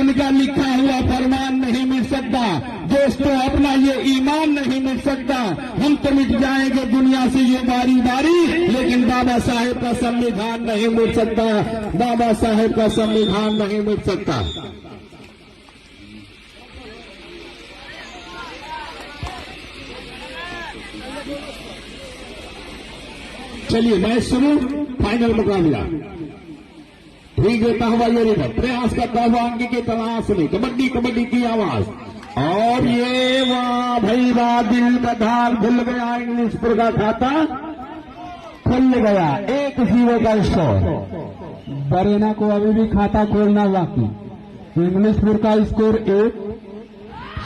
उनका लिखा हुआ फरमान नहीं मिट सकता दोस्तों, अपना ये ईमान नहीं मिट सकता। हम तो मिट जाएंगे दुनिया से ये बारी बारी, लेकिन बाबा साहेब का संविधान नहीं मिट सकता, बाबा साहेब का संविधान नहीं मिट सकता। चलिए मैच शुरू, फाइनल मुकाबला। ठीक देता हुआ ये रिवर, प्रयास करता हुआ अंक की तलाश में, कबड्डी कबड्डी की आवाज, और ये वाह भाई वाह, दिल का धार खुल गया, इंग्लिशपुर का खाता खुल गया, 1-0 का स्कोर। बरेना को अभी भी खाता खोलना बाकी। इंग्लिशपुर का स्कोर 1।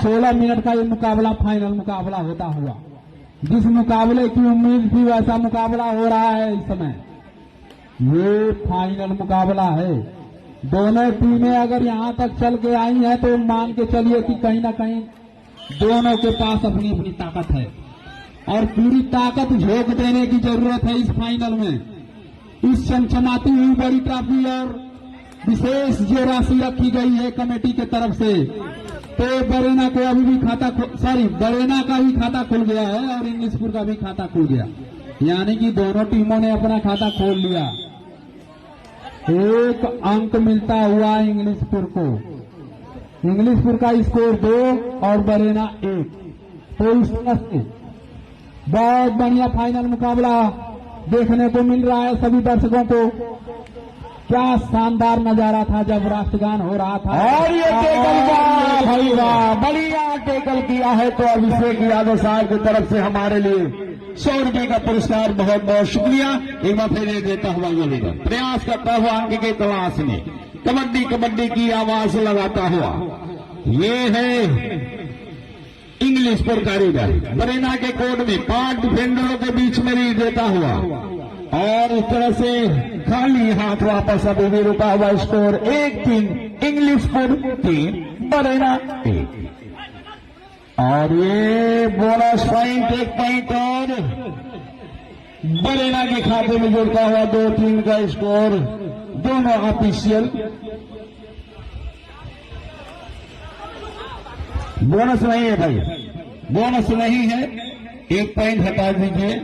16 मिनट का ये मुकाबला फाइनल मुकाबला होता हुआ, जिस मुकाबले की उम्मीद थी वैसा मुकाबला हो रहा है इस समय। ये फाइनल मुकाबला है। दोनों टीमें अगर यहां तक चल के आई हैं तो मान के चलिए कि कहीं ना कहीं दोनों के पास अपनी अपनी ताकत है, और पूरी ताकत झोंक देने की जरूरत है इस फाइनल में। इस चमचमाती हुई बड़ी ट्रॉफी और विशेष जो राशि रखी गई है कमेटी के तरफ से, तो बरेना को अभी भी बरेना का भी खाता खुल गया है और इंग्लिशपुर का भी खाता खुल गया, यानी कि दोनों टीमों ने अपना खाता खोल लिया। 1 अंक मिलता हुआ इंग्लिशपुर को। इंग्लिशपुर का स्कोर 2 और बरेना 1। तो इस तरह से बहुत बढ़िया फाइनल मुकाबला देखने को मिल रहा है सभी दर्शकों को। क्या शानदार नजारा था जब राष्ट्रगान हो रहा था, और ये टेकल का भाई वाह, बढ़िया टेकल किया है। तो अभिषेक यादव साहब की तरफ से हमारे लिए 100 रुपए का पुरस्कार, बहुत बहुत शुक्रिया। एक बार फिर देता हुआ ये लेकर प्रयास करता हुआ अंक के तलाश में, कबड्डी कबड्डी की आवाज लगाता हुआ, ये है इंग्लिशपुर का रीडर, बरेना के कोर्ट में 5 डिफेंडरों के बीच में रीड देता हुआ, और इस तरह से खाली हाथ वापस अभी भी रुका हुआ। स्कोर 1-3 इंग्लिशपुर 3 बरेना 1। और ये बोनस पॉइंट 1 पॉइंट और बरेना के खाते में जुड़ता हुआ 2-3 का स्कोर। दोनों ऑफिशियल बोनस नहीं है भाई, बोनस नहीं है, 1 पॉइंट हटा दीजिए।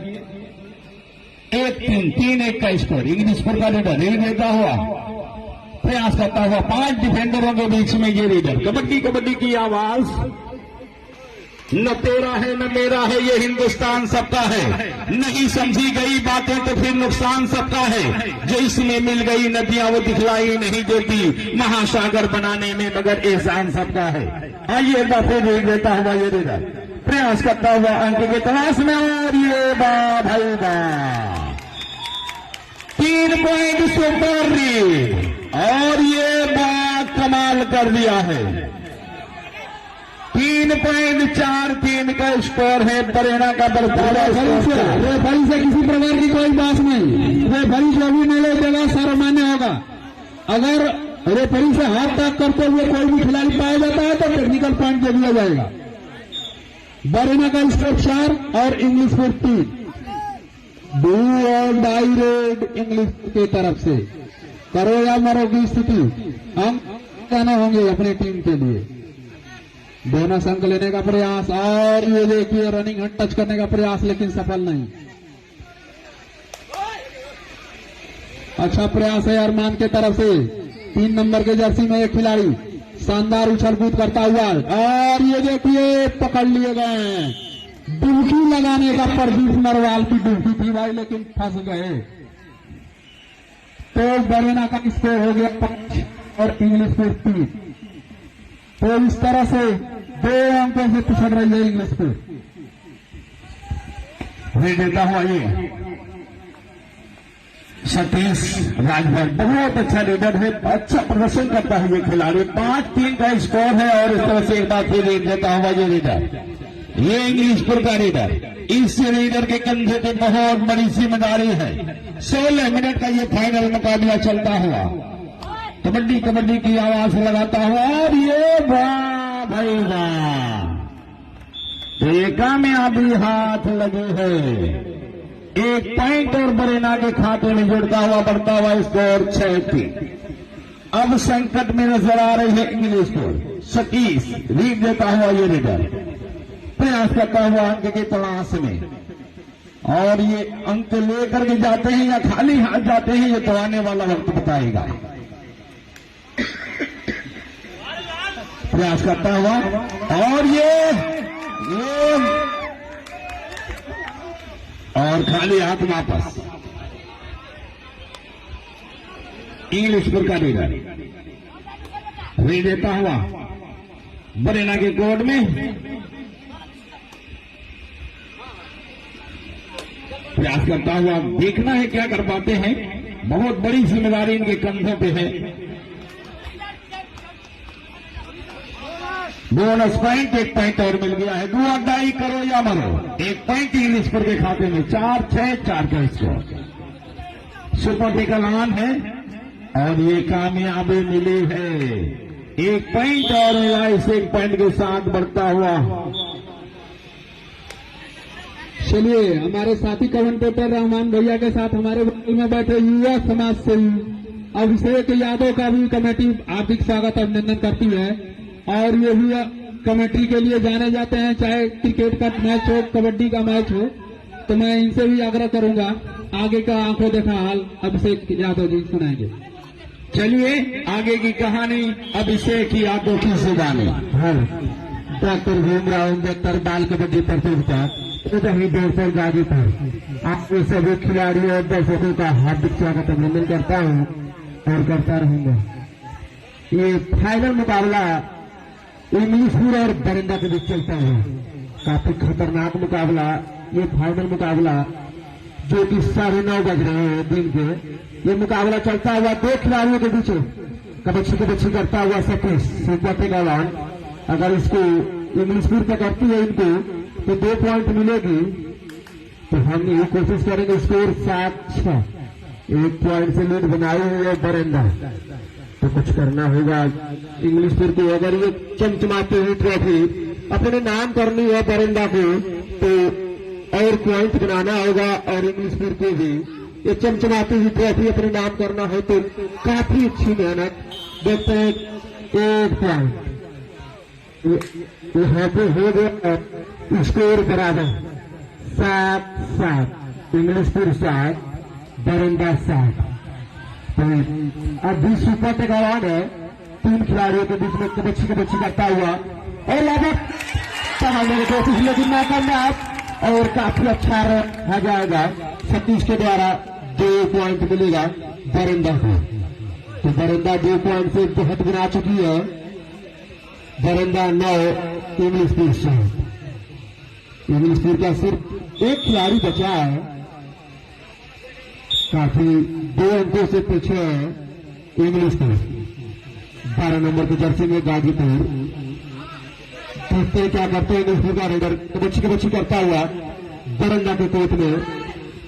1-3 3-1 का स्कोर। इंग्लिशपुर का रीडर रीड देता हुआ, प्रयास करता हुआ 5 डिफेंडरों के बीच में ये रीडर, कबड्डी कबड्डी की आवाज। न तेरा है न मेरा है, ये हिंदुस्तान सबका है, नहीं समझी गई बातें तो फिर नुकसान सबका है, जो इसमें मिल गई नदियां वो दिखलाई नहीं देती, महासागर बनाने में मगर एहसान सबका है। आइए एक बार फिर रीड देता हुआ ये रीडर, प्रयास करता हुआ अंक के तलाश में, और ये बा भाई बा 3 पॉइंट सुपर रीड, और ये बात कमाल कर दिया है। 3.43 का स्कोर है बरेना का। रेफरी से किसी प्रकार की कोई बात नहीं, रेफरी जो भी निर्णय देगा सर्वमान्य होगा। अगर रेफरी से हाथ तक करते हुए कोई भी खिलाड़ी पाया जाता है तो टेक्निकल पॉइंट दे दिया जाएगा। बरेना का स्कोर 4 और इंग्लिशपुर 3। डू और डाई रेड इंग्लिश की तरफ से, करो या मरो की स्थिति, हम जाना होंगे अपनी टीम के लिए। बोनस अंक लेने का प्रयास, और ये देखिए रनिंग हट टच करने का प्रयास, लेकिन सफल नहीं। अच्छा प्रयास है अरमान के तरफ से, 3 नंबर के जर्सी में एक खिलाड़ी शानदार उछल कूद करता हुआ, और ये देखिए पकड़ लिए गए। डुबकी लगाने का प्रदीप नरवाल की डुबकी थी भाई, लेकिन फंस गए। तो बरेना का स्कोर हो गया 5 और इंग्लिशपुर 3। तो इस तरह से 2 अंकों से पिछड़ रही है इंग्लिशपुर। देता हुआ ये सतीश राजभर, बहुत अच्छा लीडर है, अच्छा प्रदर्शन करता है ये खिलाड़ी। 5-3 का स्कोर है, और इस तरह से एक बार फिर रीड देता हुआ ये लीडर, ये इंग्लिशपुर का लीडर। इस लीडर के कंधे पे बहुत बड़ी जिम्मेदारी है। 16 मिनट का ये फाइनल मुकाबला चलता हुआ, कबड्डी कबड्डी की आवाज लगाता हुआ, और ये वाह भाई वाह, ये कामयाबी हाथ लगी है। 1 पॉइंट और बरेना के खाते में जुड़ता हुआ बढ़ता हुआ स्कोर 6-3। अब संकट में नजर आ रही है इंग्लिश को। सतीश रीड देता हुआ ये रीडर प्रयास करता हुआ अंक की तलाश में, और ये अंक लेकर के जाते हैं या खाली हाथ जाते हैं, ये तो आने वाला वक्त बताएगा। प्रयास करता हुआ और ये और खाली हाथ वापस। इंग्लिशपुर का रीडर रीड देता हुआ बरेना के कोर्ट में प्रयास करता हुआ, देखना है क्या कर पाते हैं। बहुत बड़ी जिम्मेदारी इनके कंधों पे है। बोनस पॉइंट, 1 पॉइंट और मिल गया है। दुआदाई करो या मरो, 1 पॉइंट इंग्लिशपुर के खाते में। 4-6-4 का स्कोर। सुपर टेकल ऑन है और ये कामयाबी मिली है। 1 पॉइंट और इस 1 पॉइंट के साथ बढ़ता हुआ। चलिए हमारे साथी कमेंटेटर रहमान भैया के साथ हमारे बगल में बैठे युवा समाज सेवी अभिषेक यादव का भी कमेटी हार्दिक स्वागत अभिनंदन करती है। और ये भी कमेटी के लिए जाने जाते हैं, चाहे क्रिकेट का मैच हो, कबड्डी का मैच हो, तो मैं इनसे भी आग्रह करूंगा। आगे का आंखों देखा हाल अभिषेक यादव जी सुनाएंगे। चलिए आगे की कहानी अभिषेक यादव की जुबानी। डॉक्टर भीमराव अम्बेडकर बाल कबड्डी प्रतियोगिता हिडेसर गाजीपुर। आपके सभी खिलाड़ियों और दर्शकों का हार्दिक स्वागत अभिनंदन करता हूं और करता रहूंगा। ये फाइनल मुकाबला इंग्लिशपुर और बरिंदा के बीच चलता है। काफी खतरनाक मुकाबला, ये फाइनल मुकाबला जो कि 9:30 बज रहे हैं दिन के। ये मुकाबला चलता हुआ 2 खिलाड़ियों के बीच कबड्डी करता हुआ सतीश सुपर टेकल। अगर इसको इंग्लिशपुर पकड़ती है इनको तो 2 पॉइंट मिलेगी। तो हम ये कोशिश करेंगे। स्कोर 7-6, 1 पॉइंट से लीड बनाई हुई है बरिंदा। तो कुछ करना होगा इंग्लिशपुर को। अगर ये चमचमाती हुई ट्रॉफी अपने नाम करनी है बरिंदा को तो और पॉइंट बनाना होगा। और इंग्लिशपुर को भी ये चमचमाती हुई ट्रॉफी अपने नाम करना हो तो काफी अच्छी मेहनत। देखते हैं 1 पॉइंट यहाँ पे हो गया। स्कोर बराबर 7-7, इंग्लिशपुर 7 बरिंदा 7। तो अब भी सुपर टेकल है। 3 खिलाड़ियों के बीच में कबड्डी करता हुआ और लगभग पकड़ने की कोशिश, लेकिन नाकामयाब। और काफी अच्छा रन आ जाएगा सतीश के द्वारा। 2 पॉइंट मिलेगा बरिंदा को। तो बरिंदा 2 पॉइंट से बहुत गिना चुकी है। बरिंदा 9, इंग्लिशपुर 7। इंग्लिशपुर का सिर्फ 1 खिलाड़ी बचा है। काफी 2 अंकों से पीछे है इंग्लिशपुर। 12 नंबर की जर्सी में गाजीपुर। देखते क्या करते हैं इंग्लिशपुर का रेडर। कबड्डी करता हुआ बरिंदा के कोर्ट में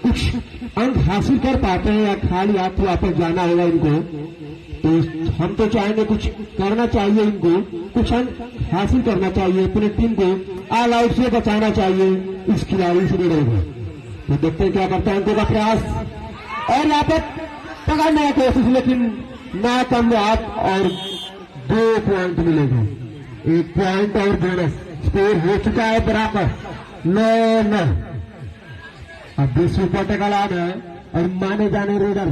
कुछ अंक हासिल कर पाते हैं या खाली हाथ वापस जाना होगा इनको। तो हम तो चाहेंगे कुछ करना चाहिए इनको, कुछ अंक हासिल करना चाहिए, अपनी टीम को ऑल आउट से बचाना चाहिए इस खिलाड़ी से लड़ेगा। तो देखते हैं क्या करता है। अंकों का प्रयास और यहाँ पर पकड़ने की कोशिश, लेकिन नाकामयाब। और 2 पॉइंट मिलेगा। 1 पॉइंट और बोनस। स्कोर हो चुका है बराबर 9-9। अब भी सुपर टेकल है और माने जाने रेडर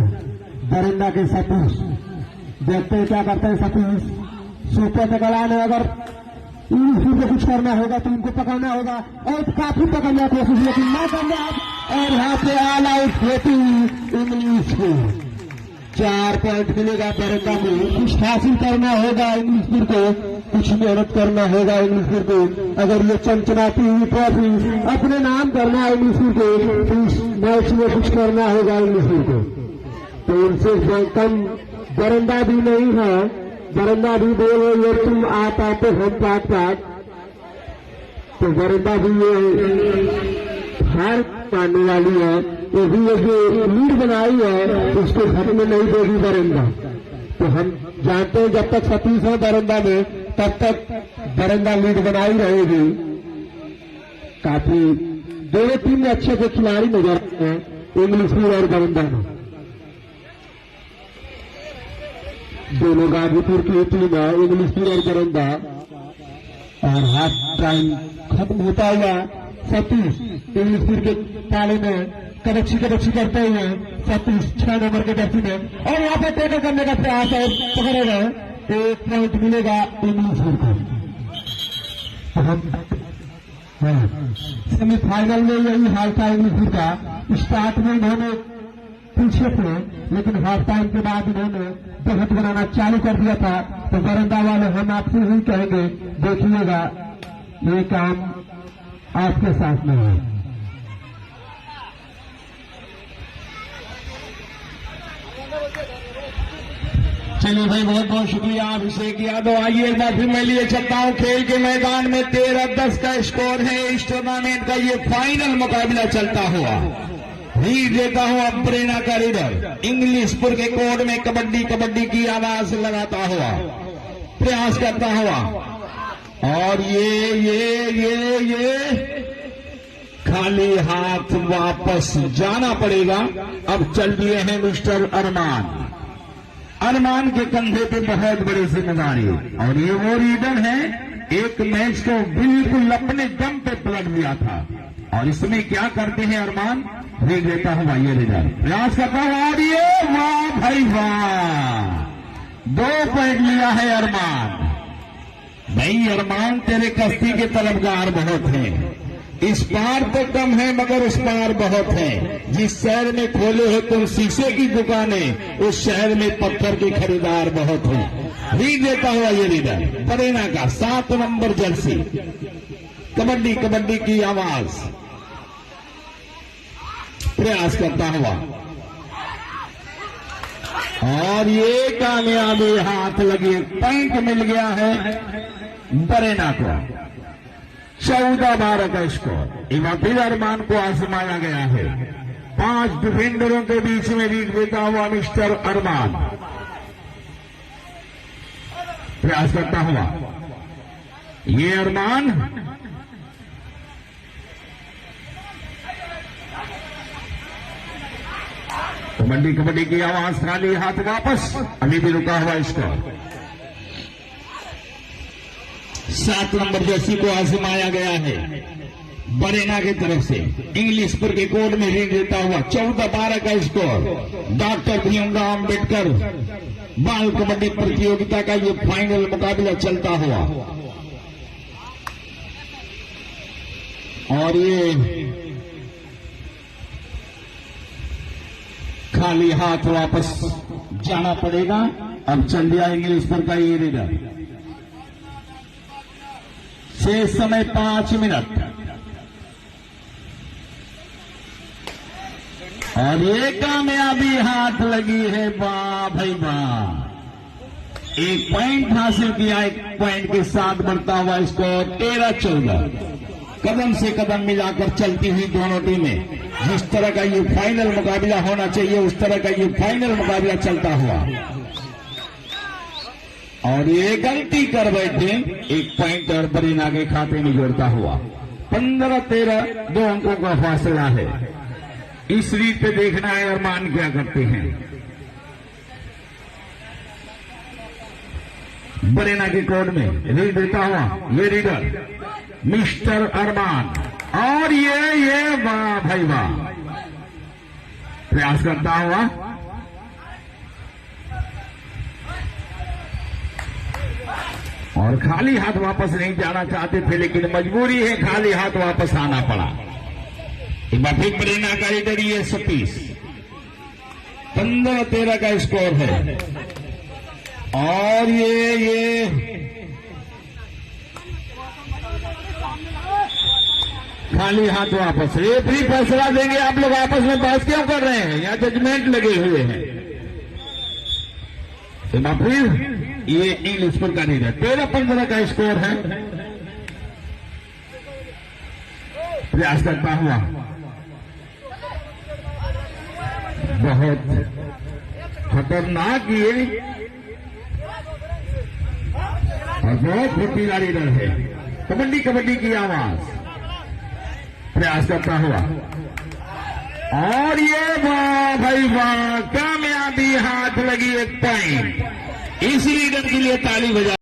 बरिंदा के सतीश। देखते हैं क्या करते हैं सतीश। सुपर टेकल है। अगर इनको कुछ करना होगा तो इनको पकड़ना होगा और काफी पकड़ने की कोशिश, लेकिन नाकामयाब। और यहाँ पे ऑल आउट होती इंग्लिश को। 4 पॉइंट मिलेगा बरिंदा को। कुछ हासिल करना होगा इंग्लिशपुर को, कुछ मेहनत करना होगा इंग्लिशपुर को। अगर ये चमचमाती हुई ट्रॉफी अपने नाम करना है इंग्लिशपुर को तो इस मैच में कुछ करना होगा इंग्लिशपुर को। तो उनसे कम बरिंदा भी नहीं है। बरिंदा भी बोल रही है तुम आप आते हम पाट। तो बरिंदा भी ये हार मानने वाली है। ये भी ये जो लीड बनाई है उसको घर में नहीं देगी बरिंदा। तो हम जानते हैं जब तक सतीश है बरिंदा में तब तक बरिंदा लीड बनाई रहेगी। काफी दोनों टीम में अच्छे से खिलाड़ी नजर आते हैं इंग्लिशपुर और बरिंदा में। दोनों गाजीपुर की टीम है, इंग्लिशपुर और बरंदा। और हाफ टाइम खत्म होता हुआ सतीश इंग्लिशपुर के ताले में कदक्षी करते हुए सतीश 6 नंबर के जर्सी में, और यहाँ पे टैकल करने का प्रयास और पकड़े गए। 1 पॉइंट मिलेगा इंग्लिशपुर को। सेमीफाइनल में यही हाल था इंग्लिशपुर का। स्टार्ट में इन्होंने पीछे थे, लेकिन हाफ टाइम के बाद इन्होंने बढ़त बनाना चालू कर दिया था। तो बरंदा वाले हम आपसे ही कहेंगे, देखिएगा ये काम आपके साथ में है। चलिए भाई, बहुत बहुत शुक्रिया अभिषेक यादव। आइए एक बार फिर मैं लिए चलता हूं खेल के मैदान में। 13-10 का स्कोर है। इस टूर्नामेंट का ये फाइनल मुकाबला चलता हुआ। लीड देता हूं अब प्रेरणा का रीडर। इंग्लिशपुर के कोर्ट में कबड्डी कबड्डी की आवाज लगाता हुआ, प्रयास करता हुआ, और ये खाली हाथ वापस जाना पड़ेगा। अब चल दिए हैं मिस्टर अरमान के कंधे पे बहुत बड़ी जिम्मेदारी, और ये वो रीडर है, एक मैच को बिल्कुल अपने दम पे पलट दिया था। और इसमें क्या करते हैं अरमान, रीड देता हुआ ये रीडर प्रयास करता हुआ, और ये वाह भाई वाह, 2 पॉइंट लिया है अरमान। भाई अरमान, तेरे कश्ती के तलबगार बहुत हैं। इस पार तो कम है मगर उस पार बहुत है। जिस शहर में खोले हो तुम शीशे की दुकानें, उस शहर में पत्थर के खरीदार बहुत हैं। रीड देता हुआ ये रीडर बरेना का 7 नंबर जर्सी, कबड्डी कबड्डी की आवाज, प्रयास करता हुआ, और ये कामयाबी हाथ लगी। पॉइंट मिल गया है बरेना को। 14-12 का स्कोर। एक बार फिर अरमान को आजमाया गया है। 5 डिफेंडरों के बीच में लीड देता हुआ मिस्टर अरमान प्रयास करता हुआ, ये अरमान कबड्डी कबड्डी की आवाज, खाली हाथ वापस, अभी भी रुका हुआ स्कोर। 7 नंबर जर्सी को आजमाया गया है बरेना की तरफ से। इंग्लिशपुर के कोर्ट में रीड देता हुआ 14-12 का स्कोर। डॉक्टर भीमराव अम्बेडकर बाल कबड्डी प्रतियोगिता का ये फाइनल मुकाबला चलता हुआ, और ये खाली हाथ वापस जाना पड़ेगा। अब चल दिया इंग्लिशपुर का ये रीडर। शेष समय 5 मिनट, और ये कामयाबी हाथ लगी है। वाह भाई वाह, 1 पॉइंट हासिल किया। 1 पॉइंट के साथ बढ़ता हुआ स्कोर 13-14। कदम से कदम मिलाकर चलती हुई दोनों टीमें। जिस तरह का ये फाइनल मुकाबला होना चाहिए उस तरह का ये फाइनल मुकाबला चलता हुआ, और ये गलती कर बैठे। 1 पॉइंट और बरीना के खाते में जोड़ता हुआ 15-13, 2 अंकों का फासला है। इस रीत पे देखना है अरमान क्या करते हैं। बरीना के कोर्ट में रीड देता हुआ ये रीडर मिस्टर अरमान, और ये वाह भाई वाह, प्रयास करता हुआ, और खाली हाथ वापस नहीं जाना चाहते थे, लेकिन मजबूरी है, खाली हाथ वापस आना पड़ा। एक बार फिर बरेना का रीडर ये सतीश। 15-13 का स्कोर है, और ये खाली हाथ वापस। ये भी फैसला देंगे। आप लोग आपस में बहस क्यों कर रहे हैं? यहाँ जजमेंट लगे हुए हैं। एक बार फिर ये इंग्लिशपुर का रीडर। 13-15 का स्कोर है। प्रयास करता हुआ, बहुत खतरनाक ये और बहुत फुर्तीला रीडर है। कबड्डी कबड्डी की आवाज, प्रयास करता हुआ, और ये वाह भाई वाह, कामयाबी हाथ लगी। 1 पॉइंट इस लीडर के लिए ताली बजा।